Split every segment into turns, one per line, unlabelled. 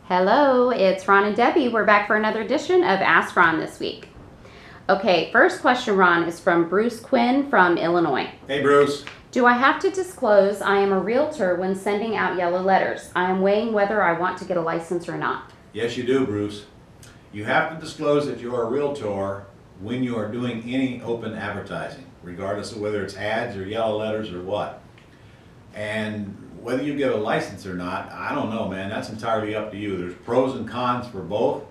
Hello, it's Ron and Debbie. We're back for another edition of Ask Ron this week. Okay, first question, Ron, is from Bruce Quinn from Illinois.
Hey, Bruce.
Do I have to disclose I am a realtor when sending out yellow letters? I am weighing whether I want to get a license or not.
Yes, you do, Bruce. You have to disclose that you're a realtor when you are doing any open advertising, regardless of whether it's ads or yellow letters or what. And whether you get a license or not, I don't know, man. That's entirely up to you. There's pros and cons for both.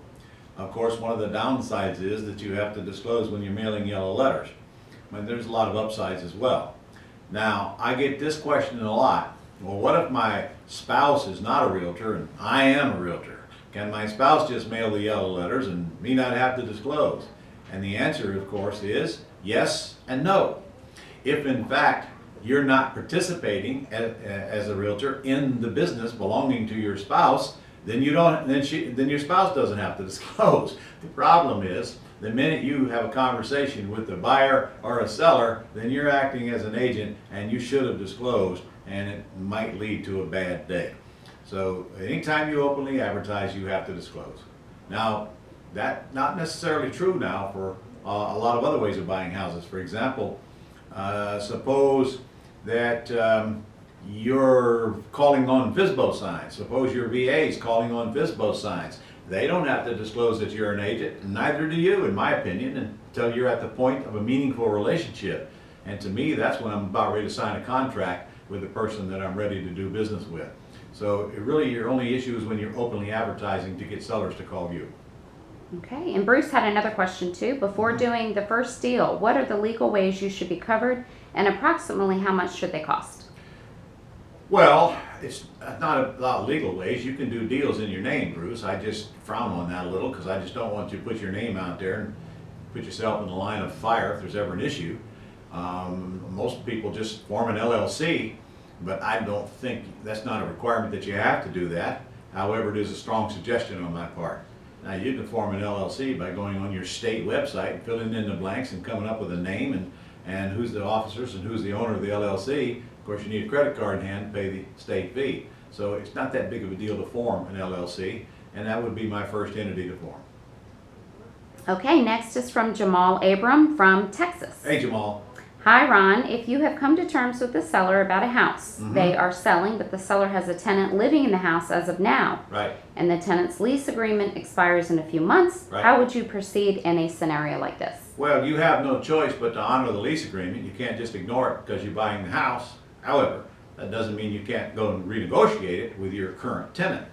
Of course, one of the downsides is that you have to disclose when you're mailing yellow letters. But there's a lot of upsides as well. Now, I get this question a lot. Well, what if my spouse is not a realtor and I am a realtor? Can my spouse just mail the yellow letters and me not have to disclose? And the answer, of course, is yes and no. If, in fact, you're not participating as a realtor in the business belonging to your spouse, then your spouse doesn't have to disclose. The problem is, the minute you have a conversation with a buyer or a seller, then you're acting as an agent and you should have disclosed, and it might lead to a bad day. So anytime you openly advertise, you have to disclose. Now, that's not necessarily true now for a lot of other ways of buying houses. For example, suppose that you're calling on FSBO signs. Suppose your VA is calling on FSBO signs. They don't have to disclose that you're an agent, and neither do you, in my opinion, until you're at the point of a meaningful relationship. And to me, that's when I'm about ready to sign a contract with the person that I'm ready to do business with. So really, your only issue is when you're openly advertising to get sellers to call you.
Okay, and Bruce had another question too. Before doing the first deal, what are the legal ways you should be covered, and approximately how much should they cost?
Well, it's not a lot of legal ways. You can do deals in your name, Bruce. I just frown on that a little because I just don't want you to put your name out there and put yourself in the line of fire if there's ever an issue. Most people just form an LLC, but I don't think that's not a requirement that you have to do that. However, it is a strong suggestion on my part. Now, you can form an LLC by going on your state website and filling in the blanks and coming up with a name and who's the officers and who's the owner of the LLC. Of course, you need a credit card in hand to pay the state fee. So it's not that big of a deal to form an LLC, and that would be my first entity to form.
Okay, next is from Jamal Abram from Texas.
Hey, Jamal.
Hi, Ron. If you have come to terms with the seller about a house, they are selling, but the seller has a tenant living in the house as of now,
Right.
and the tenant's lease agreement expires in a few months,
Right.
how would you proceed in a scenario like this?
Well, you have no choice but to honor the lease agreement. You can't just ignore it because you're buying the house. However, that doesn't mean you can't go and renegotiate it with your current tenant.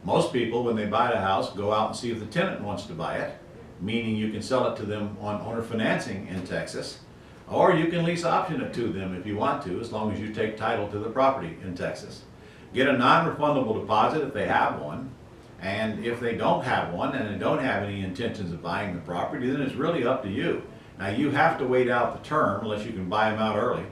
Most people, when they buy the house, go out and see if the tenant wants to buy it, meaning you can sell it to them on owner financing in Texas, or you can lease option it to them if you want to, as long as you take title to the property in Texas. Get a non-refundable deposit if they have one, and if they don't have one and they don't have any intentions of buying the property, then it's really up to you. Now, you have to wait out the term unless you can buy them out early.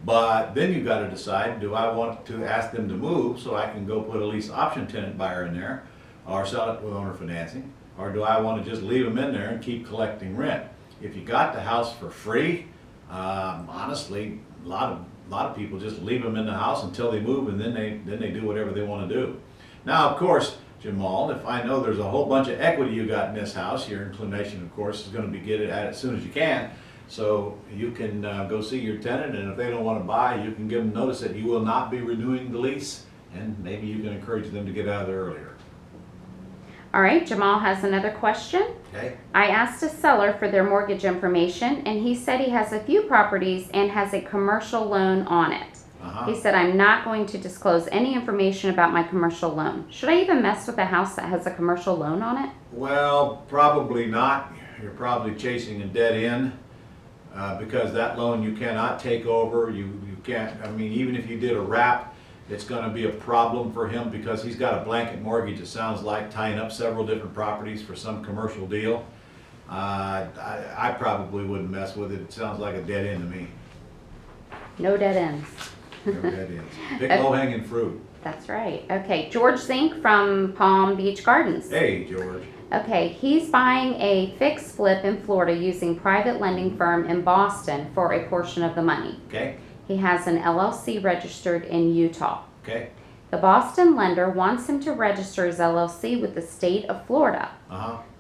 But then you've got to decide, do I want to ask them to move so I can go put a lease option tenant buyer in there or sell it with owner financing? Or do I want to just leave them in there and keep collecting rent? If you got the house for free, honestly, a lot of people just leave them in the house until they move, and then they do whatever they want to do. Now, of course, Jamal, if I know there's a whole bunch of equity you got in this house, your inclination, of course, is going to be get it at it as soon as you can. So you can go see your tenant, and if they don't want to buy, you can give them notice that you will not be renewing the lease, and maybe you can encourage them to get out of there earlier.
All right, Jamal has another question.
Okay.
I asked a seller for their mortgage information, and he said he has a few properties and has a commercial loan on it. He said, I'm not going to disclose any information about my commercial loan. Should I even mess with a house that has a commercial loan on it?
Well, probably not. You're probably chasing a dead end. Because that loan you cannot take over. You can't, I mean, even if you did a wrap, it's going to be a problem for him because he's got a blanket mortgage, it sounds like, tying up several different properties for some commercial deal. I probably wouldn't mess with it. It sounds like a dead end to me.
No dead ends.
No dead ends. Pick low-hanging fruit.
That's right. Okay, George Zink from Palm Beach Gardens.
Hey, George.
Okay, he's buying a fixed flip in Florida using private lending firm in Boston for a portion of the money.
Okay,
He has an LLC registered in Utah.
okay,
The Boston lender wants him to register his LLC with the state of Florida.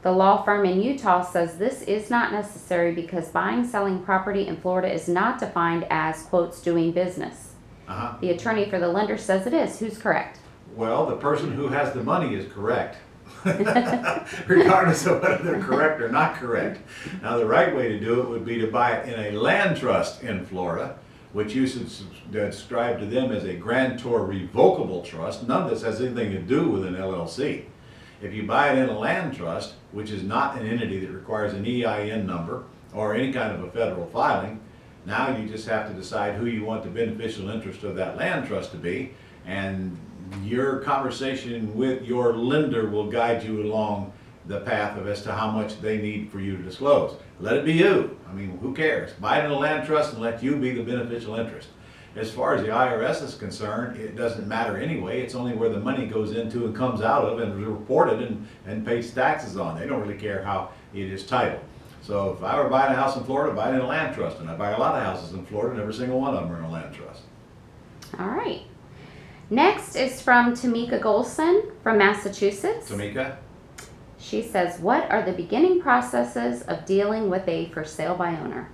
The law firm in Utah says this is not necessary because buying, selling property in Florida is not defined as, quotes, doing business. The attorney for the lender says it is. Who's correct?
Well, the person who has the money is correct. Regardless of whether they're correct or not correct. Now, the right way to do it would be to buy it in a land trust in Florida, which you should describe to them as a grantor revocable trust. None of this has anything to do with an LLC. If you buy it in a land trust, which is not an entity that requires an EIN number or any kind of a federal filing, now you just have to decide who you want the beneficial interest of that land trust to be, and your conversation with your lender will guide you along the path of as to how much they need for you to disclose. Let it be you. I mean, who cares? Buy it in a land trust and let you be the beneficial interest. As far as the IRS is concerned, it doesn't matter anyway. It's only where the money goes into and comes out of and is reported and pays taxes on. They don't really care how it is titled. So if I were buying a house in Florida, buy it in a land trust. And I buy a lot of houses in Florida, and every single one of them are in a land trust.
All right. Next is from Tamika Golson from Massachusetts.
Tamika?
She says, what are the beginning processes of dealing with a for sale by owner?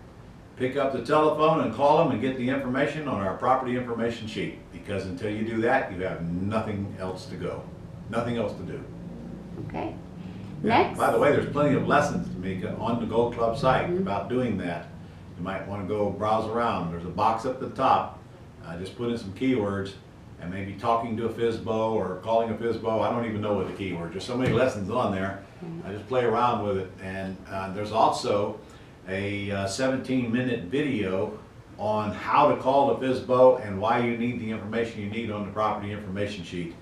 Pick up the telephone and call them and get the information on our property information sheet, because until you do that, you have nothing else to go. Nothing else to do.
Okay.
Now,
Next.
by the way, there's plenty of lessons, Tamika, on the Gold Club site about doing that. You might want to go browse around. There's a box up the top. Just put in some keywords and maybe talking to a FSBO or calling a FSBO. I don't even know what the keywords. There's so many lessons on there. I just play around with it. And there's also a 17-minute video on how to call the FSBO and why you need the information you need on the property information sheet.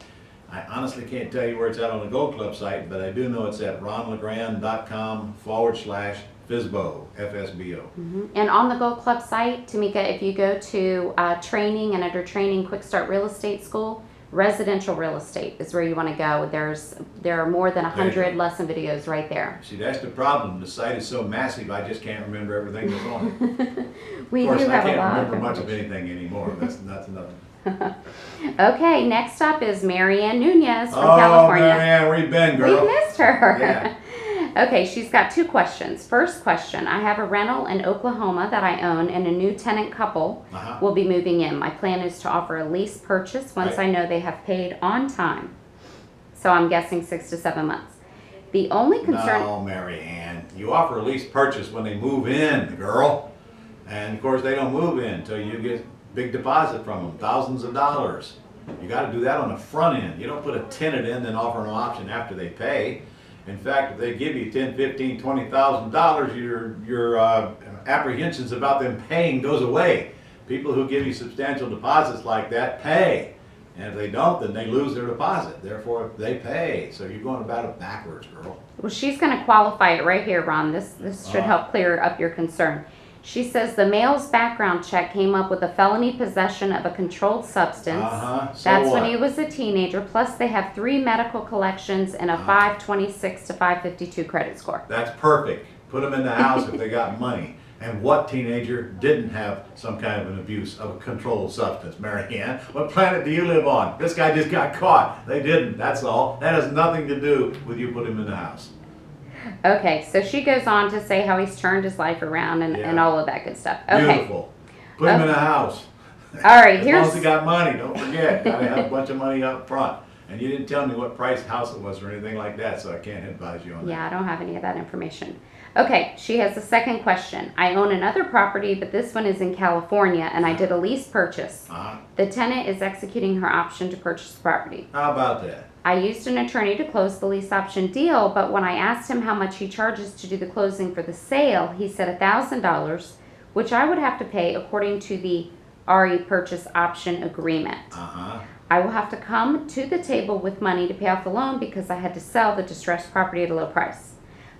I honestly can't tell you where it's at on the Gold Club site, but I do know it's at ronlegrand.com/FSBO, FSBO.
And on the Gold Club site, Tamika, if you go to training and under training, Quick Start Real Estate School, residential real estate is where you want to go. There are more than 100 lesson videos right there.
See, that's the problem. The site is so massive, I just can't remember everything that's on it.
We
Of course,
do
I
have a
can't
lot
remember
of
much of
information.
anything anymore. That's nothing.
Okay, next up is Marianne Nunez from
Oh,
California.
Marianne, where you been, girl?
We missed her.
Yeah.
Okay, she's got two questions. First question, I have a rental in Oklahoma that I own, and a new tenant couple will be moving in. My plan is to offer a lease purchase once I know they have paid on time. So I'm guessing 6 to 7 months. The only concern...
No, Marianne. You offer a lease purchase when they move in, girl. And of course, they don't move in until you get big deposit from them, thousands of dollars. You got to do that on the front end. You don't put a tenant in then offer an option after they pay. In fact, if they give you $10,000, $15,000, $20,000, your apprehensions about them paying goes away. People who give you substantial deposits like that pay, and if they don't, then they lose their deposit. Therefore, they pay. So you're going about it backwards, girl.
Well, she's going to qualify it right here, Ron. This should help clear up your concern. She says the male's background check came up with a felony possession of a controlled substance.
So
That's
what?
when he was a teenager. Plus, they have 3 medical collections and a 526 to 552 credit score.
That's perfect. Put them in the house if they got money. And what teenager didn't have some kind of an abuse of a controlled substance, Marianne? What planet do you live on? This guy just got caught. They didn't, that's all. That has nothing to do with you putting him in the house.
Okay, so she goes on to say how he's turned his life around and all of that good stuff. Okay.
Beautiful. Put him in a house.
All right,
as long as he got money, don't forget. Gotta have a bunch of money up front. And you didn't tell me what price house it was or anything like that, so I can't advise you on that.
Yeah, I don't have any of that information. Okay, she has a second question. I own another property, but this one is in California, and I did a lease purchase. The tenant is executing her option to purchase the property.
How about that?
I used an attorney to close the lease option deal, but when I asked him how much he charges to do the closing for the sale, he said $1,000, which I would have to pay according to the RE purchase option agreement. I will have to come to the table with money to pay off the loan because I had to sell the distressed property at a low price.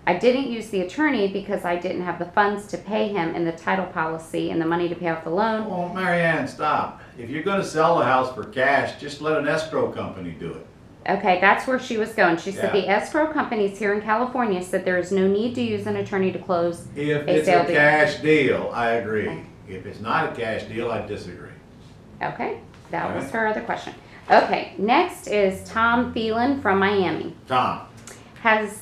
I didn't use the attorney because I didn't have the funds to pay him in the title policy and the money to pay off the loan.
Oh, Marianne, stop. If you're going to sell the house for cash, just let an escrow company do it.
Okay, that's where she was going. She said
Yeah.
the escrow companies here in California said there is no need to use an attorney to close
If
a
it's
sale
a
deal.
cash deal, I agree. If it's not a cash deal, I disagree.
Okay, that
All
was
right.
her other question. Okay, next is Tom Phelan from Miami.
Tom,
Has,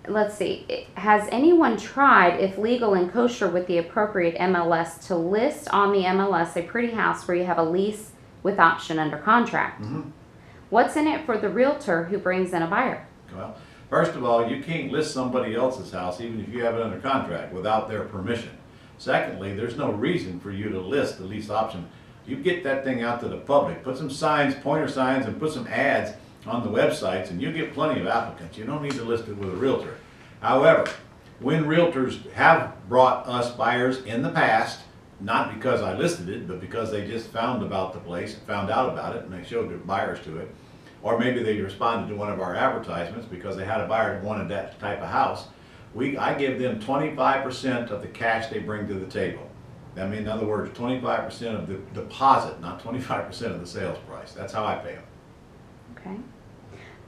let's see, has anyone tried, if legal and kosher with the appropriate MLS, to list on the MLS a pretty house where you have a lease with option under contract?
Mhm.
What's in it for the realtor who brings in a buyer?
well, first of all, you can't list somebody else's house even if you have it under contract without their permission. Secondly, there's no reason for you to list the lease option. You get that thing out to the public, put some signs, pointer signs, and put some ads on the websites, and you get plenty of applicants. You don't need to list it with a realtor. However, when realtors have brought us buyers in the past, not because I listed it, but because they just found about the place, found out about it, and they showed their buyers to it, or maybe they responded to one of our advertisements because they had a buyer that wanted that type of house, I give them 25% of the cash they bring to the table. I mean, in other words, 25% of the deposit, not 25% of the sales price. That's how I pay them.
Okay.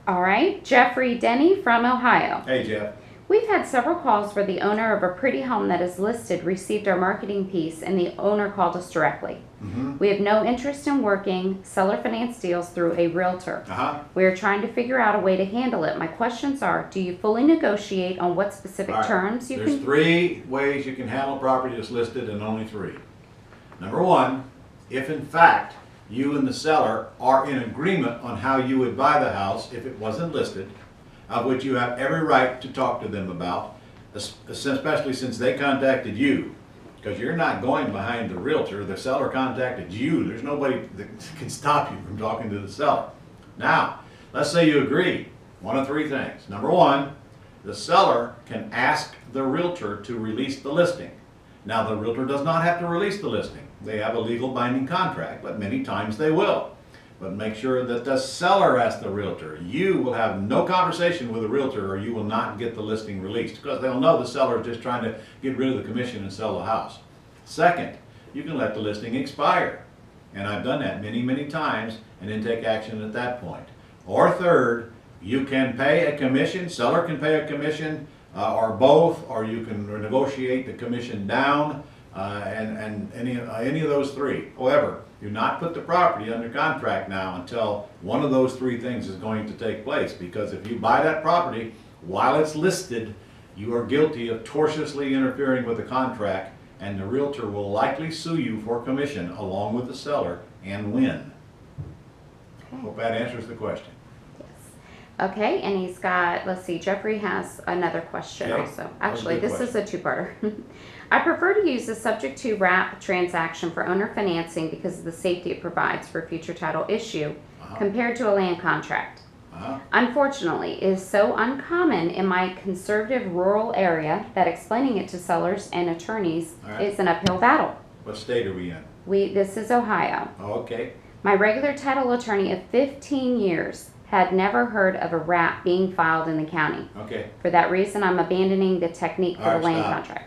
All right, Jeffrey Denny from Ohio.
Hey, Jeff.
We've had several calls where the owner of a pretty home that is listed received our marketing piece and the owner called us directly.
Mm-hmm.
We have no interest in working seller finance deals through a realtor.
Uh-huh.
We are trying to figure out a way to handle it. My questions are, do you fully negotiate on what specific
All right.
terms you
There's
can?
3 ways you can handle property that's listed, and only 3. Number 1, if in fact you and the seller are in agreement on how you would buy the house if it wasn't listed, of which you have every right to talk to them about, especially since they contacted you, because you're not going behind the realtor. The seller contacted you. There's nobody that can stop you from talking to the seller. Now, let's say you agree. One of 3 things. Number 1, the seller can ask the realtor to release the listing. Now, the realtor does not have to release the listing. They have a legal binding contract, but many times they will. But make sure that the seller asks the realtor. You will have no conversation with the realtor, or you will not get the listing released, because they'll know the seller is just trying to get rid of the commission and sell the house. Second, you can let the listing expire. And I've done that many, many times, and then take action at that point. Or third, you can pay a commission, seller can pay a commission, or both, or you can negotiate the commission down, and any of those 3. However, do not put the property under contract now until one of those 3 things is going to take place, because if you buy that property while it's listed, you are guilty of tortiously interfering with the contract, and the realtor will likely sue you for commission along with the seller and win.
Okay.
Hope that answers the question.
Yes. Okay, and he's got, let's see, Jeffrey has another question
Okay.
also.
That was a
Actually,
good
this is a 2-parter. I prefer to use the subject to wrap transaction for owner financing because of the safety it provides for future title issue compared to a land contract. Unfortunately, it is so uncommon in my conservative rural area that explaining it to sellers and attorneys is an uphill battle.
What state are we in?
This is Ohio.
Oh, okay.
My regular title attorney of 15 years had never heard of a wrap being filed in the county.
Okay.
For that reason, I'm abandoning the technique for the land
stop.
contract.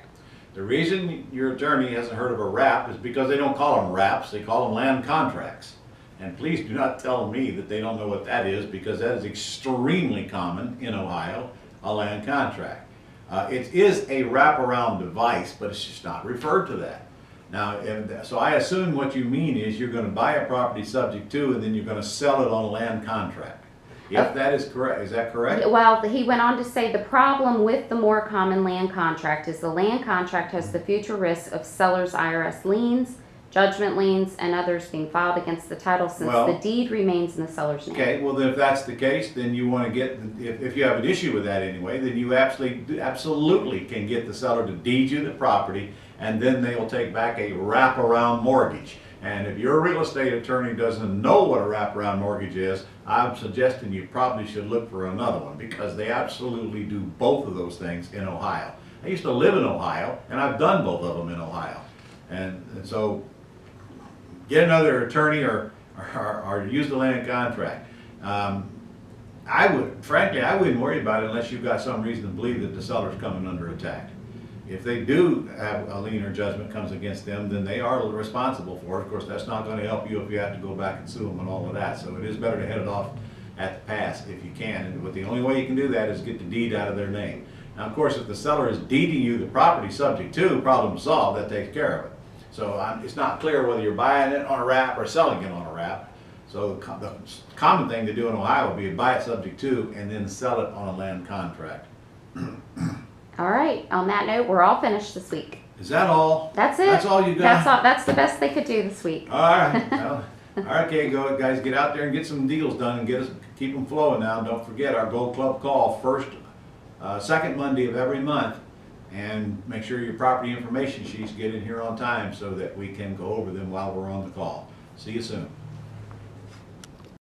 The reason your attorney hasn't heard of a wrap is because they don't call them wraps, they call them land contracts. And please do not tell me that they don't know what that is, because that is extremely common in Ohio, a land contract. It is a wraparound device, but it's just not referred to that. Now, so I assume what you mean is you're going to buy a property subject to, and then you're going to sell it on a land contract. If that is correct, is that correct?
Well, he went on to say the problem with the more common land contract is the land contract has the future risk of sellers' IRS liens, judgment liens, and others being filed against the title since the deed remains in the seller's name.
Okay, well then if that's the case, then you want to get, if you have an issue with that anyway, then you absolutely can get the seller to deed you the property, and then they will take back a wraparound mortgage. And if your real estate attorney doesn't know what a wraparound mortgage is, I'm suggesting you probably should look for another one, because they absolutely do both of those things in Ohio. I used to live in Ohio, and I've done both of them in Ohio. And so get another attorney or use the land contract. Frankly, I wouldn't worry about it unless you've got some reason to believe that the seller's coming under attack. If they do have a lien or judgment comes against them, then they are responsible for it. Of course, that's not going to help you if you have to go back and sue them and all of that. So it is better to head it off at the pass if you can. And the only way you can do that is get the deed out of their name. Now, of course, if the seller is deeding you the property subject to, problem solved, that takes care of it. So it's not clear whether you're buying it on a wrap or selling it on a wrap. So the common thing to do in Ohio would be to buy it subject to and then sell it on a land contract.
All right, on that note, we're all finished this week.
Is that all?
That's it.
That's all you got?
That's all. That's the best they could do this week.
All right. Well, all right, okay, go guys, get out there and get some deals done and keep them flowing now. Don't forget our Gold Club call second Monday of every month, and make sure your property information sheets get in here on time so that we can go over them while we're on the call. See you soon.